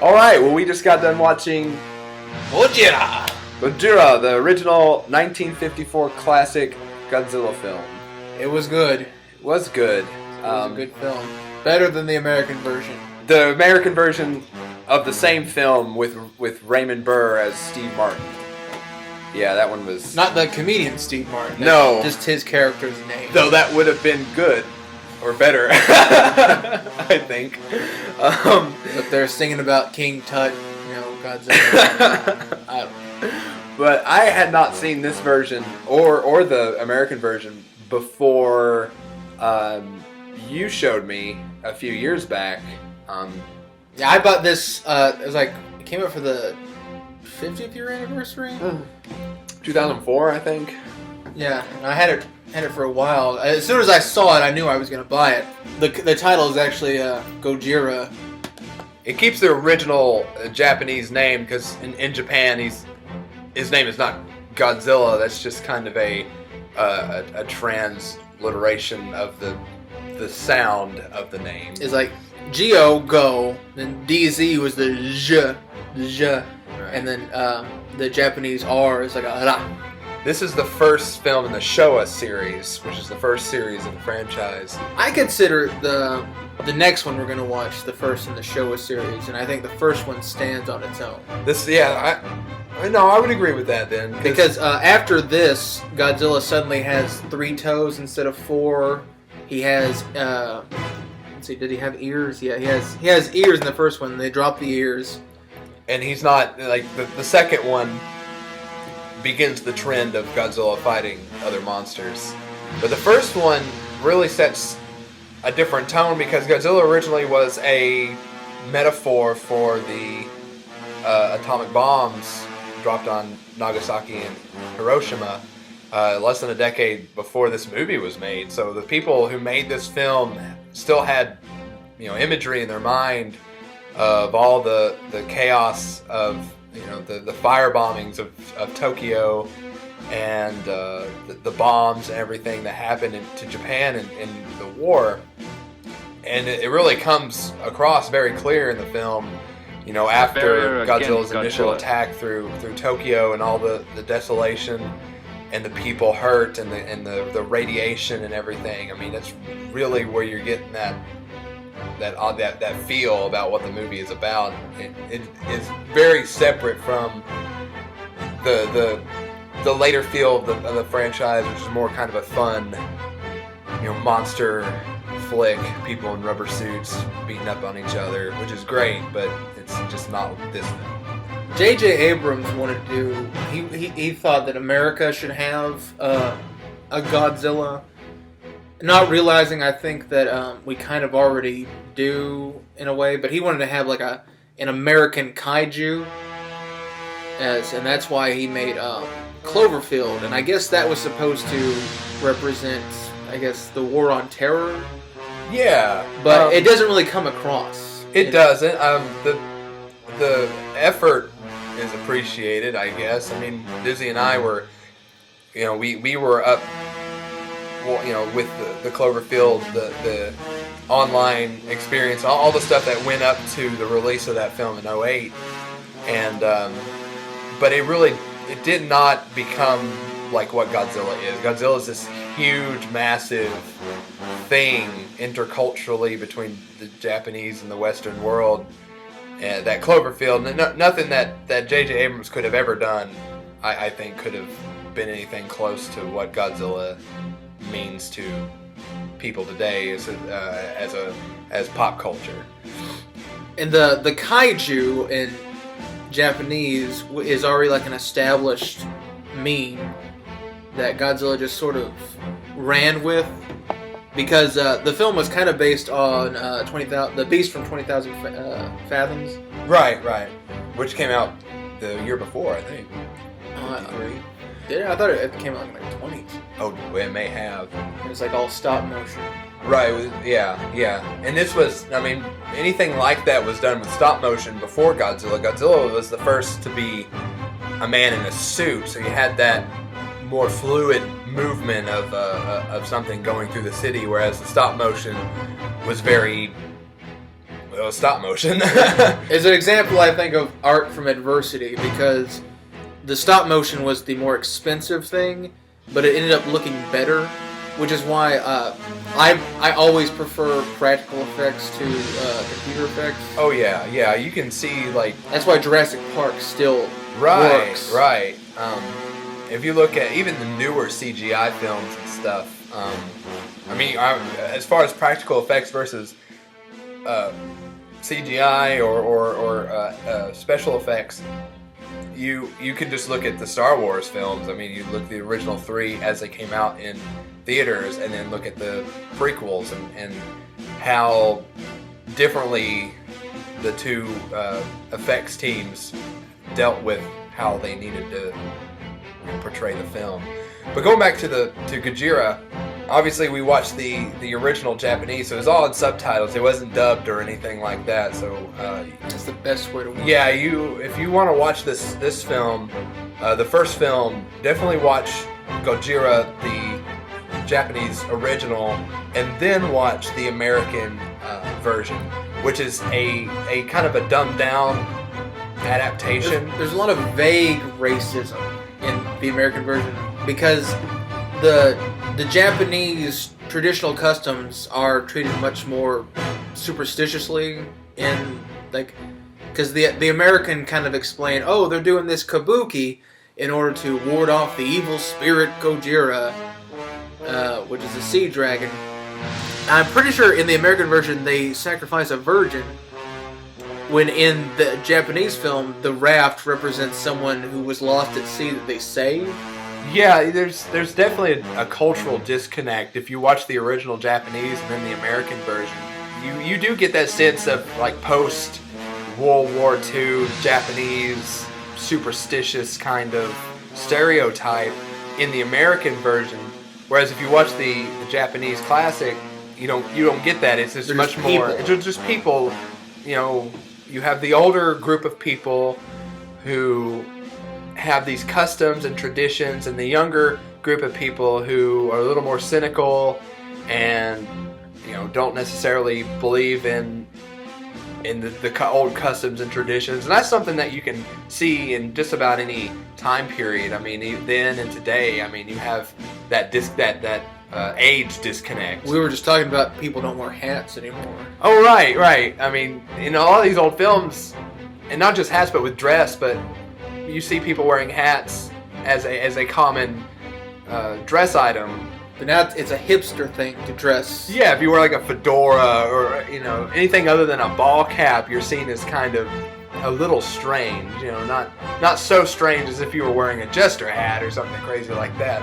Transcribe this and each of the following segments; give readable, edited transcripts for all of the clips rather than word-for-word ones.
All right, well, we just got done watching Gojira! Gojira, the original 1954 classic Godzilla film. It was good. It was good. It was a good film. Better than the American version. The American version of the same film with Raymond Burr as Steve Martin. Yeah, that one was... Not the comedian Steve Martin. No. Just his character's name. Though that would have been good. Or better. I think. If they're singing about King Tut, Godzilla. I don't know. But I had not seen this version or the American version before you showed me a few years back. Yeah, I bought this. It came out for the 50th year anniversary. 2004, I think. Yeah, and I had it for a while. As soon as I saw it, I knew I was going to buy it. The title is actually Gojira. It keeps the original Japanese name because in Japan his name is not Godzilla. That's just kind of a transliteration of the sound of the name. It's like Geo Go, then DZ was the J, right. And then the Japanese R is like a Ra. This is the first film in the Showa series, which is the first series of the franchise. I consider the next one we're going to watch the first in the Showa series, and I think the first one stands on its own. I would agree with that then. Because after this, Godzilla suddenly has 3 toes instead of 4. He has, let's see, did he have ears? Yeah, he has ears in the first one, and they drop the ears. And he's not, like, the second one begins the trend of Godzilla fighting other monsters. But the first one really sets a different tone because Godzilla originally was a metaphor for the atomic bombs dropped on Nagasaki and Hiroshima less than a decade before this movie was made. So the people who made this film still had, imagery in their mind of all the chaos of the fire bombings of Tokyo and the bombs and everything that happened to Japan in the war. And it really comes across very clear in the film, after Godzilla's initial attack through Tokyo and all the desolation and the people hurt and the radiation and everything. I mean, that's really where you're getting that feel about what the movie is about. It is very separate from the later feel of the franchise, which is more kind of a fun, monster flick, people in rubber suits beating up on each other, which is great, but it's just not this film. J.J. Abrams wanted to do. He thought that America should have a Godzilla. Not realizing, I think, that we kind of already do in a way, but he wanted to have like an American kaiju, and that's why he made Cloverfield, and I guess that was supposed to represent, the war on terror. Yeah, but it doesn't really come across. It doesn't. The effort is appreciated, I guess. I mean, Dizzy and I were, we were up. With the Cloverfield, the online experience, all the stuff that went up to the release of that film in 2008, and but it did not become like what Godzilla is. Godzilla is this huge, massive thing interculturally between the Japanese and the Western world, and that Cloverfield, nothing that J.J. Abrams could have ever done, I think, could have been anything close to what Godzilla means to people today as pop culture. And the kaiju in Japanese is already like an established meme that Godzilla just sort of ran with, because the film was kind of based on the Beast from 20,000 Fathoms. Right. Which came out the year before, I think. Yeah, I thought it came out in the 20s. Oh, it may have. It was like all stop motion. Right, yeah. And this was, anything like that was done with stop motion before Godzilla. Godzilla was the first to be a man in a suit, so you had that more fluid movement of something going through the city, whereas the stop motion was very stop motion. Is an example, I think, of art from adversity, because the stop motion was the more expensive thing, but it ended up looking better, which is why I always prefer practical effects to computer effects. Oh yeah, you can see like that's why Jurassic Park still works. Right. If you look at even the newer CGI films and stuff, as far as practical effects versus CGI or special effects, you can just look at the Star Wars films. I mean, you look at the original 3 as they came out in theaters, and then look at the prequels and how differently the two effects teams dealt with how they needed to portray the film. But going back to Gojira, obviously we watched the original Japanese, so it was all in subtitles. It wasn't dubbed or anything like that. So that's the best way to watch. Yeah, if you want to watch this film, the first film, definitely watch Gojira, the Japanese original, and then watch the American version, which is a kind of a dumbed down adaptation. There's a lot of vague racism in the American version, because the Japanese traditional customs are treated much more superstitiously because the American kind of explain, oh, they're doing this kabuki in order to ward off the evil spirit Gojira, which is a sea dragon. I'm pretty sure in the American version they sacrifice a virgin, when in the Japanese film the raft represents someone who was lost at sea that they saved. Yeah, there's definitely a cultural disconnect if you watch the original Japanese and then the American version. You do get that sense of like post World War II Japanese superstitious kind of stereotype in the American version, whereas if you watch the Japanese classic, you don't get that. It's just much more. It's just people. You have the older group of people who have these customs and traditions, and the younger group of people who are a little more cynical and don't necessarily believe in the old customs and traditions. And that's something that you can see in just about any time period. I mean, then and today, I mean, you have that age disconnect. We were just talking about people don't wear hats anymore. Oh, right. I mean, in all these old films, and not just hats, but with dress, but you see people wearing hats as a common dress item. But now it's a hipster thing to dress. Yeah, if you wear like a fedora or anything other than a ball cap, you're seen as kind of a little strange. Not so strange as if you were wearing a jester hat or something crazy like that.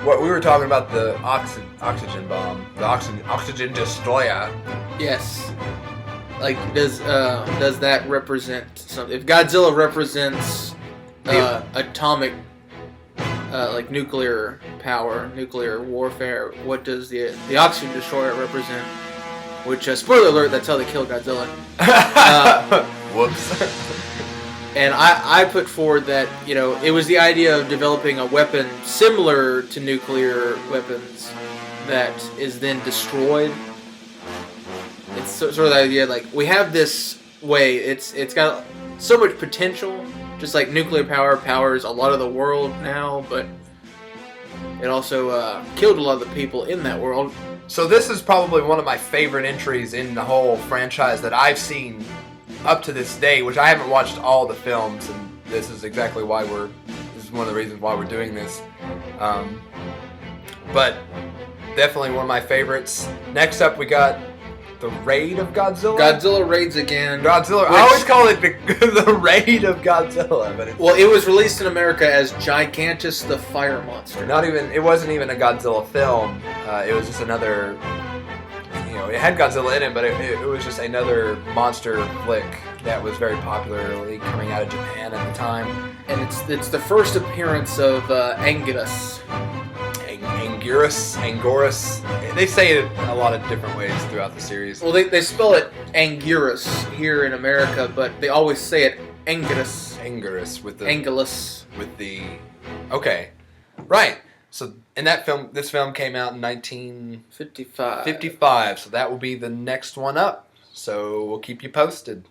What we were talking about, the oxygen bomb, the oxygen destroyer. Yes. Like, does that represent something? If Godzilla represents atomic, like nuclear power, nuclear warfare, what does the oxygen destroyer represent? Which, spoiler alert, that's how they kill Godzilla. Whoops. And I put forward that, it was the idea of developing a weapon similar to nuclear weapons that is then destroyed. It's sort of the idea, like, we have this way, it's got so much potential, just like nuclear power powers a lot of the world now, but it also killed a lot of the people in that world. So this is probably one of my favorite entries in the whole franchise that I've seen up to this day, which I haven't watched all the films, and this is exactly why this is one of the reasons why we're doing this. But definitely one of my favorites. Next up, we got the Raid of Godzilla. Godzilla raids again. Godzilla. I always call it the Raid of Godzilla, but it was released in America as Gigantus the Fire Monster. It wasn't even a Godzilla film. It was just another. It had Godzilla in it, but it was just another monster flick that was very popularly coming out of Japan at the time. And it's the first appearance of Anguirus. Anguirus. They say it a lot of different ways throughout the series. Well, they spell it Anguirus here in America, but they always say it Anguirus. Anguirus with the Angulus. With the okay, right. So in this film came out in 1955. So that will be the next one up. So we'll keep you posted.